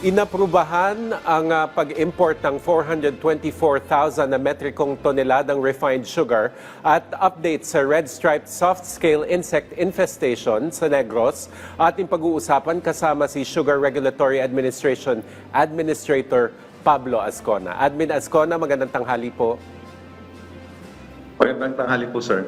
Inaprubahan ang pag-import ng 424,000 na metrikong toneladang refined sugar at update sa red striped soft-scale insect infestation sa Negros. Ating pag-uusapan kasama si Sugar Regulatory Administration Administrator Pablo Azcona. Admin Azcona, magandang tanghali po. Magandang tanghali po, sir.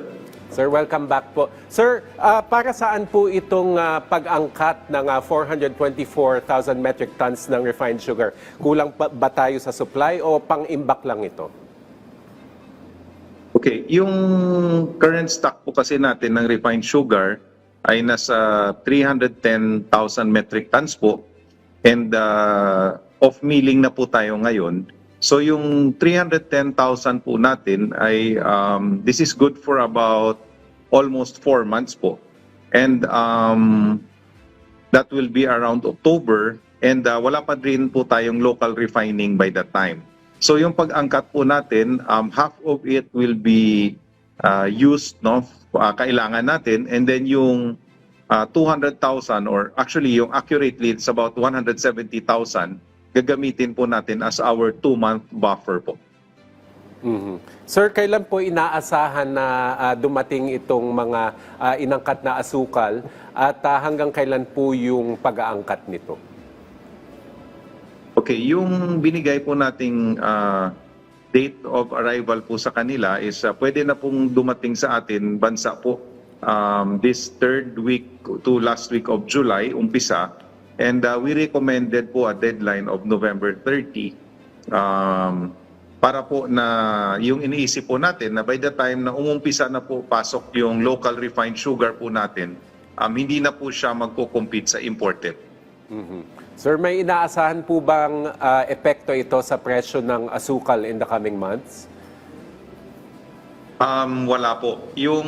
Sir, welcome back po. Sir, para saan po itong pag-angkat ng 424,000 metric tons ng refined sugar? Kulang ba tayo sa supply o pang-imbak lang ito? Okay, yung current stock po kasi natin ng refined sugar ay nasa 310,000 metric tons po, and off milling na po tayo ngayon. So yung 310,000 po natin ay this is good for about almost 4 months po. And that will be around October, and wala pa rin po tayong local refining by that time. So yung pag-angkat po natin, half of it will be used, no, kailangan natin, and then yung 200,000, or actually yung accurately it's about 170,000, gagamitin po natin as our 2-month buffer po. Sir, kailan po inaasahan na dumating itong mga inangkat na asukal at hanggang kailan po yung pag-aangkat nito? Okay, yung binigay po nating date of arrival po sa kanila is pwede na pong dumating sa atin bansa po this third week to last week of July, umpisa. And we recommended po a deadline of November 30 para po na yung iniisip po natin na by the time na umumpisa na po pasok yung local refined sugar po natin, hindi na po siya magko-compete sa imported. Sir, may inaasahan po bang epekto ito sa presyo ng asukal in the coming months? Wala po. Yung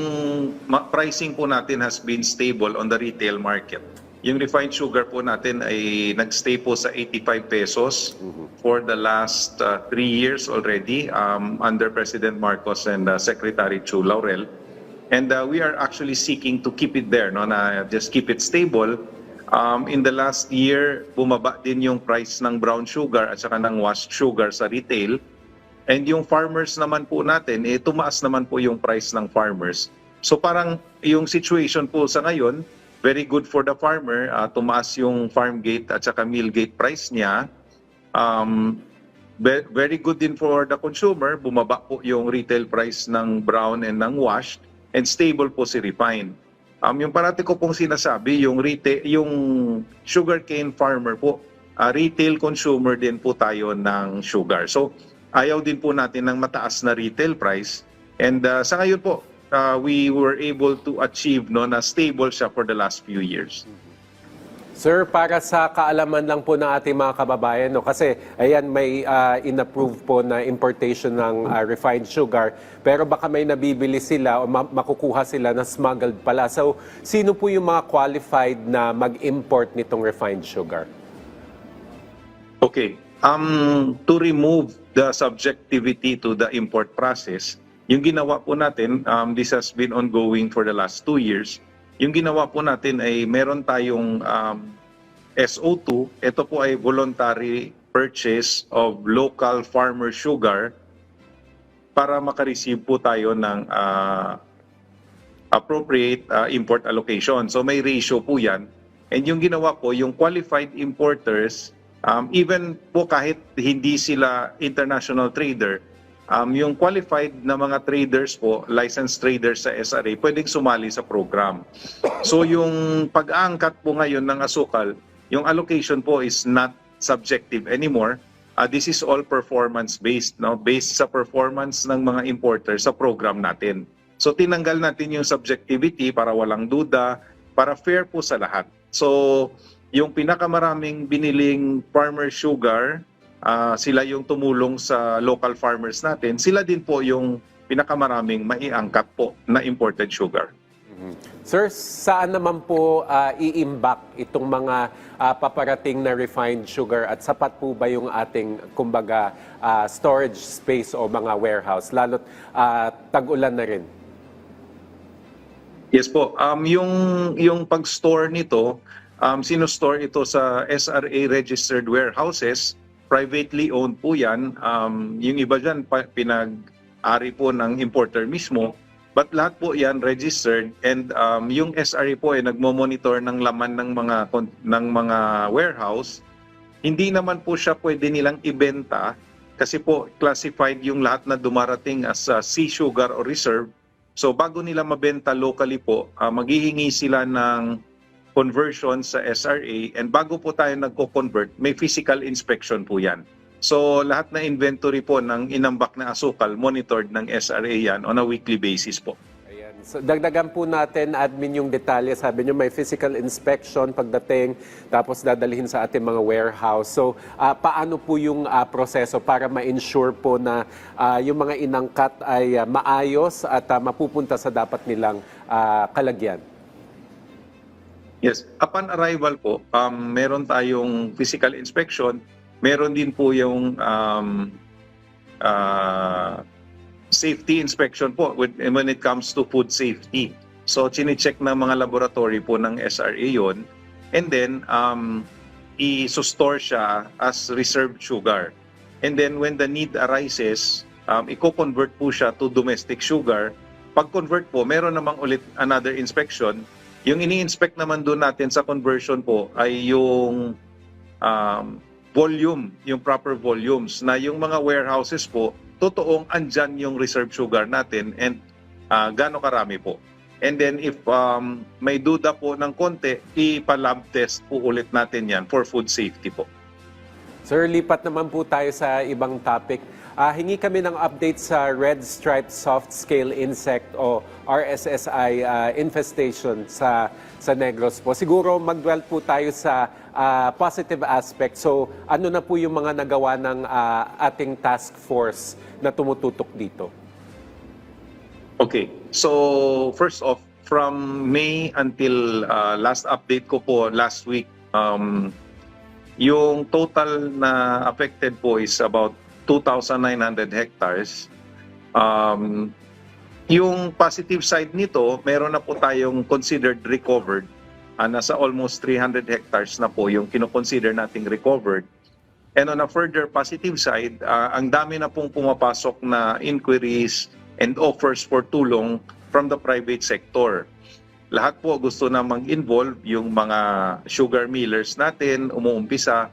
pricing po natin has been stable on the retail market. Yung refined sugar po natin ay nagstay po sa 85 pesos for the last 3 years already under President Marcos and Secretary Chu Laurel. And we are actually seeking to keep it there, no, na just keep it stable. In the last year, bumaba din yung price ng brown sugar at saka ng washed sugar sa retail. And yung farmers naman po natin, tumaas naman po yung price ng farmers. So parang yung situation po sa ngayon, very good for the farmer, tumaas yung farm gate at saka mill gate price niya. Very good din for the consumer, bumaba po yung retail price ng brown and ng washed, and stable po si refined. Yung parati ko pong sinasabi, yung sugarcane farmer po, retail consumer din po tayo ng sugar. So ayaw din po natin ng mataas na retail price, and sa ngayon po, we were able to achieve, no, na stable siya for the last few years. Sir, para sa kaalaman lang po ng ating mga kababayan, no, kasi ayan, may in-approve po na importation ng refined sugar, pero baka may nabibili sila o makukuha sila na smuggled pala. So, sino po yung mga qualified na mag-import nitong refined sugar? Okay. To remove the subjectivity to the import process, yung ginawa po natin, this has been ongoing for the last 2 years. Yung ginawa po natin ay meron tayong SO2. Ito po ay voluntary purchase of local farmer sugar para makareceive po tayo ng appropriate import allocation. So may ratio po yan. And yung ginawa po, yung qualified importers, even po kahit hindi sila international trader, yung qualified na mga traders po, licensed traders sa SRA, pwedeng sumali sa program. So yung pag-aangkat po ngayon ng asukal, yung allocation po is not subjective anymore. This is all performance-based, no? Based sa performance ng mga importers sa program natin. So tinanggal natin yung subjectivity para walang duda, para fair po sa lahat. So yung pinakamaraming biniling farmer sugar, sila yung tumulong sa local farmers natin, sila din po yung pinakamaraming maiangkat po na imported sugar. Sir, saan naman po iimbak itong mga paparating na refined sugar at sapat po ba yung ating, kumbaga, storage space o mga warehouse, lalo't tag-ulan na rin? Yes po. Yung pag-store nito, sinustore ito sa SRA registered warehouses. Privately owned po yan. Yung iba dyan, pinag-ari po ng importer mismo. But lahat po yan registered, and yung SRA po ay nagmo-monitor ng laman ng mga warehouse. Hindi naman po siya pwede nilang ibenta kasi po classified yung lahat na dumarating as sea sugar or reserve. So bago nila mabenta locally po, maghihingi sila ng conversion sa SRA, and bago po tayo nagko-convert, may physical inspection po yan. So lahat na inventory po ng inambak na asukal, monitored ng SRA yan on a weekly basis po. Ayan. So, dagdagan po natin, admin, yung detalye. Sabi nyo may physical inspection pagdating, tapos dadalhin sa ating mga warehouse. So, paano po yung proseso para ma-ensure po na yung mga inangkat ay maayos at mapupunta sa dapat nilang kalagyan? Yes, upon arrival po, meron tayong physical inspection. Meron din po yung safety inspection po when it comes to food safety. So, chine-check ng mga laboratory po ng SRA yon, and then i-store siya as reserved sugar. And then when the need arises, i-convert po siya to domestic sugar. Pag-convert po, meron namang ulit another inspection. Yung ini-inspect naman doon natin sa conversion po ay yung volume, yung proper volumes, na yung mga warehouses po, totoong andyan yung reserve sugar natin and gaano karami po. And then if may duda po ng konti, ipa-lab test po ulit natin yan for food safety po. Sir, lipat naman po tayo sa ibang topic. Hingi kami ng update sa red striped soft scale insect o RSSI infestation sa Negros po. Siguro mag-dwell po tayo sa positive aspect. So ano na po yung mga nagawa ng ating task force na tumututok dito? Okay. So first off, from May until last update ko po last week, yung total na affected po is about 2,900 hectares. Yung positive side nito, meron na po tayong considered recovered. Nasa almost 300 hectares na po yung kinoconsider nating recovered. And on a further positive side, ang dami na pong pumapasok na inquiries and offers for tulong from the private sector. Lahat po gusto na mag-involve, yung mga sugar millers natin, umuumpisa.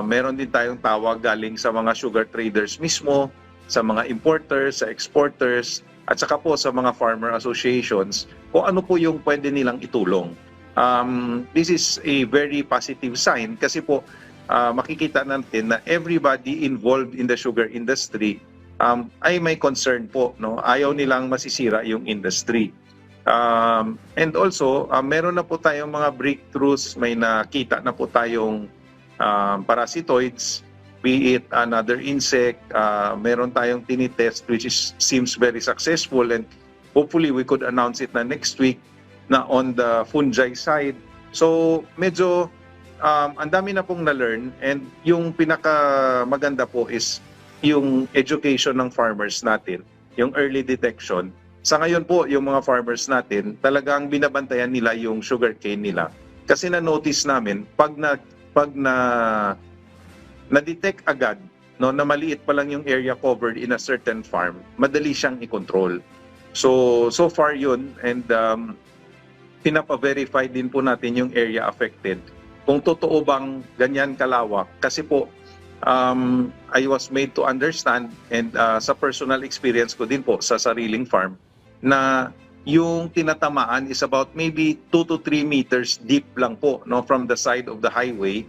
Meron din tayong tawag galing sa mga sugar traders mismo, sa mga importers, sa exporters, at saka po sa mga farmer associations kung ano po yung pwede nilang itulong. This is a very positive sign kasi po makikita natin na everybody involved in the sugar industry ay may concern po, no? Ayaw nilang masisira yung industry. And also, meron na po tayong mga breakthroughs, may nakita na po tayong parasitoids, be it another insect, meron tayong tinitest which seems very successful, and hopefully we could announce it na next week na on the fungi side. So medyo ang dami na pong na-learn, and yung pinaka maganda po is yung education ng farmers natin, yung early detection. Sa ngayon po, yung mga farmers natin, talagang binabantayan nila yung sugarcane nila. Kasi na-notice namin, pag na-detect agad, no, na maliit pa lang yung area covered in a certain farm, madali siyang i-control. So far yun, and pinapa-verify din po natin yung area affected. Kung totoo bang ganyan kalawak, kasi po, I was made to understand, and sa personal experience ko din po sa sariling farm, na yung tinatamaan is about maybe 2 to 3 meters deep lang po, no, from the side of the highway.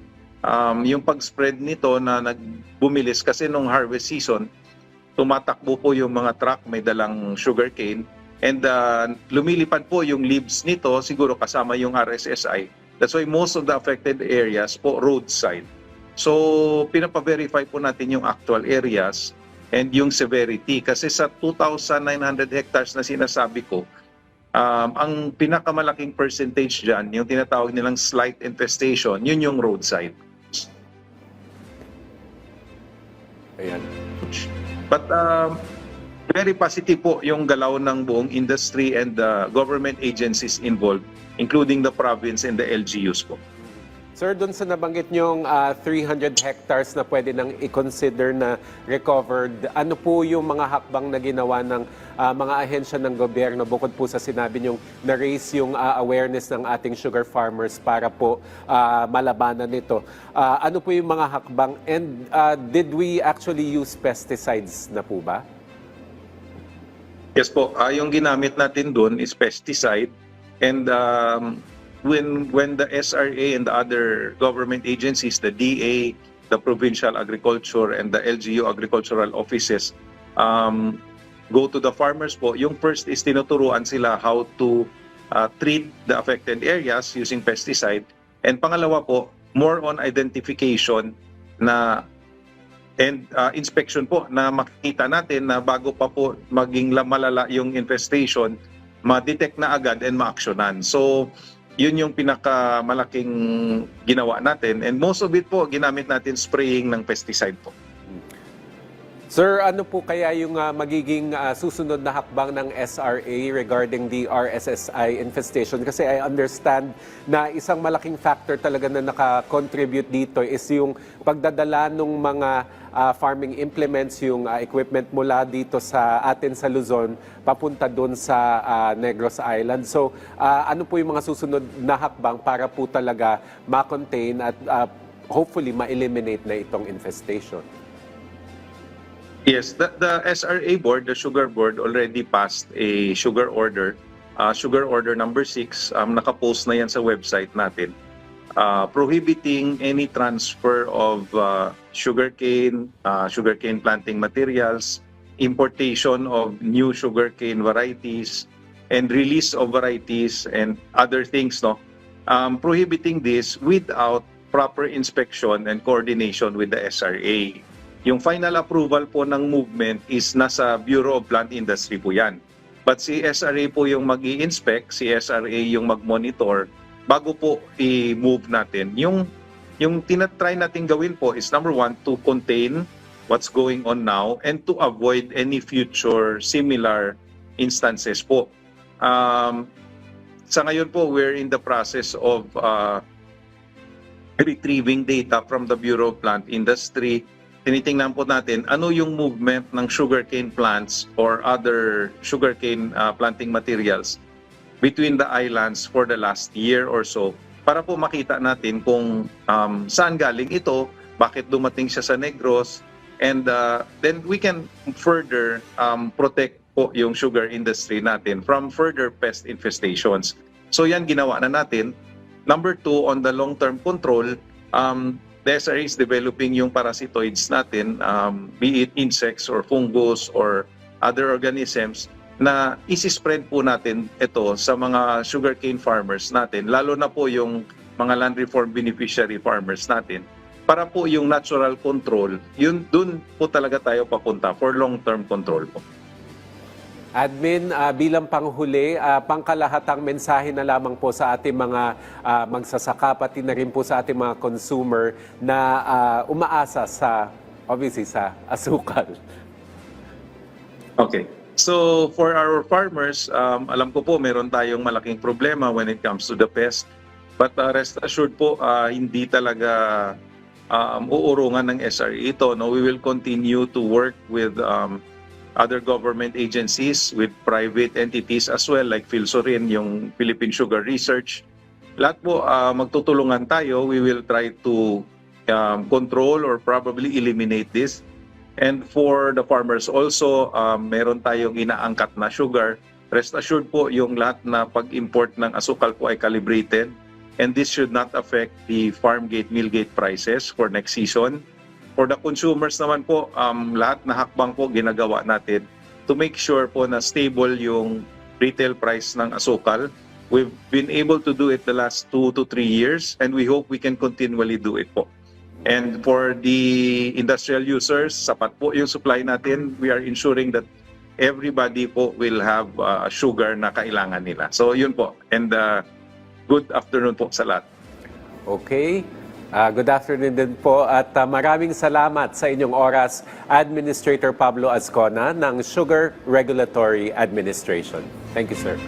Yung pag-spread nito na nagbumilis kasi nung harvest season, tumatakbo po yung mga truck, may dalang sugarcane, and lumilipad po yung leaves nito, siguro kasama yung RSSI. That's why most of the affected areas po roadside. So pinapa-verify po natin yung actual areas and yung severity. Kasi sa 2,900 hectares na sinasabi ko, ang pinakamalaking percentage dyan, yung tinatawag nilang slight infestation, yun yung roadside. Ayan. But very positive po yung galaw ng buong industry and the government agencies involved, including the province and the LGUs po. Sir, doon sa nabanggit niyong 300 hectares na pwede nang i-consider na recovered, ano po yung mga hakbang na ginawa ng mga ahensya ng gobyerno bukod po sa sinabi niyong na-raise yung awareness ng ating sugar farmers para po malabanan nito? Ano po yung mga hakbang and did we actually use pesticides na po ba? Yes po, yung ginamit natin doon is pesticide and when the SRA and the other government agencies, the DA, the Provincial Agriculture and the LGU Agricultural Offices go to the farmers po, yung first is tinuturuan sila how to treat the affected areas using pesticide and pangalawa po, more on identification na and inspection po na makikita natin na bago pa po maging malala yung infestation, ma-detect na agad and ma-actionan. So, yun yung pinakamalaking ginawa natin and most of it po ginamit natin spraying ng pesticide po. Sir, ano po kaya yung magiging susunod na hakbang ng SRA regarding the RSSI infestation? Kasi I understand na isang malaking factor talaga na nakakontribute dito is yung pagdadala ng mga farming implements, yung equipment mula dito sa atin sa Luzon, papunta doon sa Negros Island. So, ano po yung mga susunod na hakbang para po talaga ma-contain at hopefully ma-eliminate na itong infestation? Yes, the SRA board, the sugar board already passed a sugar order number 6, nakapost na yan sa website natin, prohibiting any transfer of sugarcane planting materials, importation of new sugarcane varieties, and release of varieties and other things, no? Prohibiting this without proper inspection and coordination with the SRA. Yung final approval po ng movement is nasa Bureau of Plant Industry po yan. But si SRA po yung mag-i-inspect, si SRA yung mag-monitor bago po i-move natin. Yung tinatry natin gawin po is number 1, to contain what's going on now and to avoid any future similar instances po. Sa ngayon po, we're in the process of retrieving data from the Bureau of Plant Industry. Tinitingnan po natin ano yung movement ng sugarcane plants or other sugarcane planting materials between the islands for the last year or so para po makita natin kung saan galing ito, bakit dumating siya sa Negros, and then we can further protect po yung sugar industry natin from further pest infestations. So yan ginawa na natin. Number 2, on the long-term control, the SRA is developing yung parasitoids natin, be it insects or fungus or other organisms, na isi-spread po natin ito sa mga sugarcane farmers natin, lalo na po yung mga land reform beneficiary farmers natin, para po yung natural control, yun dun po talaga tayo papunta for long-term control po. Admin, bilang panghuli, pangkalahatang mensahe na lamang po sa ating mga magsasaka, pati na rin po sa ating mga consumer na umaasa obviously sa asukal. Okay. So for our farmers, alam ko po meron tayong malaking problema when it comes to the pest. But rest assured po, hindi talaga uurungan ng SRA ito. No? We will continue to work with other government agencies, with private entities as well, like Philsorin, yung Philippine Sugar Research. Lahat po magtutulungan tayo. We will try to control or probably eliminate this. And for the farmers also, meron tayong inaangkat na sugar. Rest assured po, yung lahat na pag-import ng asukal po ay calibrated. And this should not affect the farm gate, mill gate prices for next season. For the consumers naman po, lahat na hakbang po ginagawa natin to make sure po na stable yung retail price ng asukal. We've been able to do it the last 2 to 3 years and we hope we can continually do it po. And for the industrial users, sapat po yung supply natin. We are ensuring that everybody po will have sugar na kailangan nila. So yun po. And good afternoon po sa lahat. Okay. Good afternoon din po at maraming salamat sa inyong oras, Administrator Pablo Azcona ng Sugar Regulatory Administration. Thank you, sir.